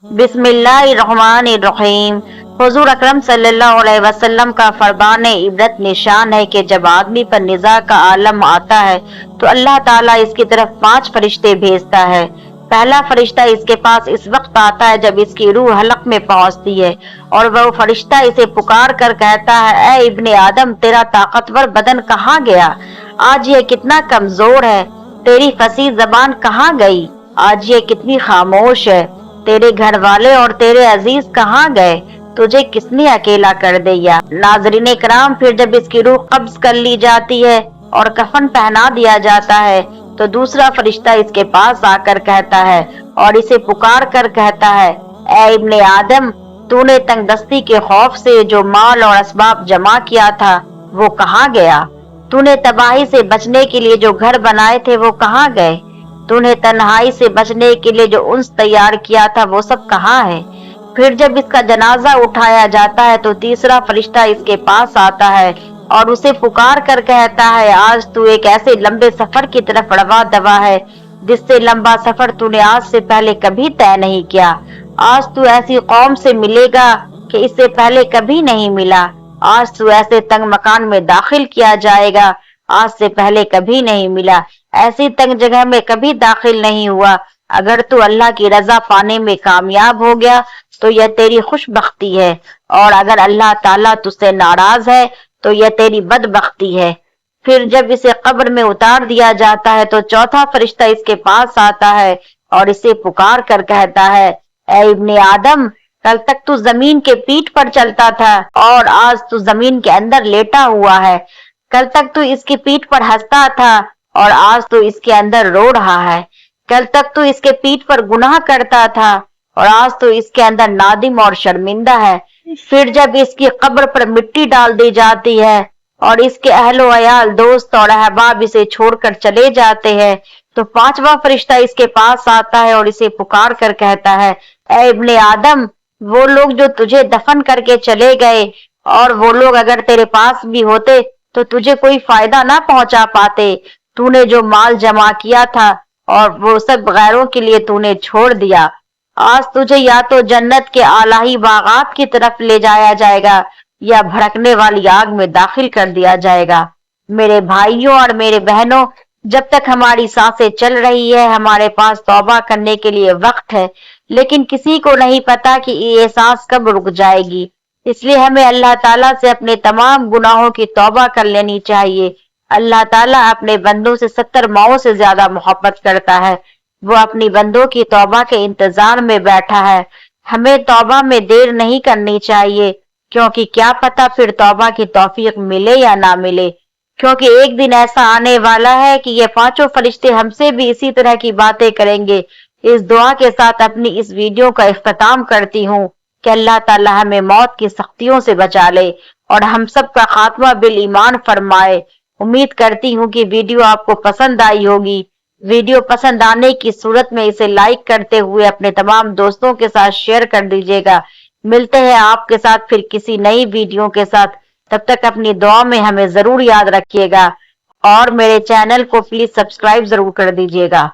बिस्मिल्लाहिर्रहमानिर्रहीम। हुजूर अकरम सल्लल्लाहु अलैहि वसल्लम का फरमान इबरत निशान है कि जब आदमी पर निज़ा का आलम आता है तो अल्लाह ताला इसकी तरफ 5 फरिश्ते भेजता है। पहला फरिश्ता इसके पास इस वक्त आता है जब इसकी रूह हलक में पहुंचती है और वह फरिश्ता इसे पुकार कर कहता है, ए इब्ने आदम, तेरा ताकतवर बदन कहाँ गया? आज ये कितना कमजोर है। तेरी फसी जबान कहाँ गई? आज ये कितनी खामोश है। तेरे घर वाले और तेरे अजीज कहाँ गए? तुझे किसने अकेला कर दिया? नाजरीन कराम, फिर जब इसकी रूह कब्ज कर ली जाती है और कफन पहना दिया जाता है तो दूसरा फरिश्ता इसके पास आकर कहता है और इसे पुकार कर कहता है, ए इब्ने आदम, तूने तंगदस्ती के खौफ से जो माल और असबाब जमा किया था वो कहाँ गया? तूने तबाही से बचने के लिए जो घर बनाए थे वो कहाँ गए? तूने तन्हाई से बचने के लिए जो उन्स तैयार किया था वो सब कहाँ है? फिर जब इसका जनाजा उठाया जाता है तो तीसरा फरिश्ता इसके पास आता है और उसे पुकार कर कहता है, आज तू एक ऐसे लंबे सफर की तरफ रवा दवा है जिससे लंबा सफर तूने आज से पहले कभी तय नहीं किया। आज तू ऐसी कौम से मिलेगा कि इससे पहले कभी नहीं मिला। आज तू ऐसे तंग मकान में दाखिल किया जाएगा, आज से पहले कभी नहीं मिला। ऐसी तंग जगह में कभी दाखिल नहीं हुआ। अगर तू अल्लाह की रजा पाने में कामयाब हो गया तो यह तेरी खुशबख्ती है, और अगर अल्लाह ताला तुझसे नाराज है तो यह तेरी बदबख्ती है। फिर जब इसे कब्र में उतार दिया जाता है तो चौथा फरिश्ता इसके पास आता है और इसे पुकार कर कहता है, ए इब्ने आदम, कल तक तू जमीन के पीठ पर चलता था और आज तू जमीन के अंदर लेटा हुआ है। कल तक तू इसकी पीठ पर हंसता था और आज तो इसके अंदर रो रहा है। कल तक तो इसके पीठ पर गुनाह करता था और आज तो इसके अंदर नादिम और शर्मिंदा है। फिर जब इसकी कब्र पर मिट्टी डाल दी जाती है और इसके अहलो अयाल, दोस्त और अहबाब इसे छोड़कर चले जाते हैं तो पांचवा फरिश्ता इसके पास आता है और इसे पुकार कर कहता है, ए इब्ने आदम, वो लोग जो तुझे दफन करके चले गए और वो लोग अगर तेरे पास भी होते तो तुझे कोई फायदा ना पहुंचा पाते। तूने जो माल जमा किया था और वो सब गैरों के लिए तूने छोड़ दिया। आज तुझे या तो जन्नत के आलाही बागात की तरफ ले जाया जाएगा या भड़कने वाली आग में दाखिल कर दिया जाएगा। मेरे भाइयों और मेरे बहनों, जब तक हमारी सांसें चल रही है हमारे पास तौबा करने के लिए वक्त है, लेकिन किसी को नहीं पता कि ये सांस कब रुक जाएगी। इसलिए हमें अल्लाह ताला से अपने तमाम गुनाहों की तौबा कर लेनी चाहिए। अल्लाह ताला अपने बंदों से 70 माओं से ज्यादा मोहब्बत करता है। वो अपनी बंदों की तौबा के इंतजार में बैठा है। हमें तौबा में देर नहीं करनी चाहिए, क्योंकि क्या पता फिर तौबा की तौफीक मिले या ना मिले। क्योंकि एक दिन ऐसा आने वाला है कि ये पांचों फरिश्ते हमसे भी इसी तरह की बातें करेंगे। इस दुआ के साथ अपनी इस वीडियो का इख्तिताम करती हूँ कि अल्लाह ताला हमें मौत की सख्तियों से बचा ले और हम सब का खात्मा बिल ईमान फरमाए। उम्मीद करती हूँ कि वीडियो आपको पसंद आई होगी। वीडियो पसंद आने की सूरत में इसे लाइक करते हुए अपने तमाम दोस्तों के साथ शेयर कर दीजिएगा। मिलते हैं आपके साथ फिर किसी नई वीडियो के साथ। तब तक अपनी दुआ में हमें जरूर याद रखिएगा और मेरे चैनल को प्लीज सब्सक्राइब जरूर कर दीजिएगा।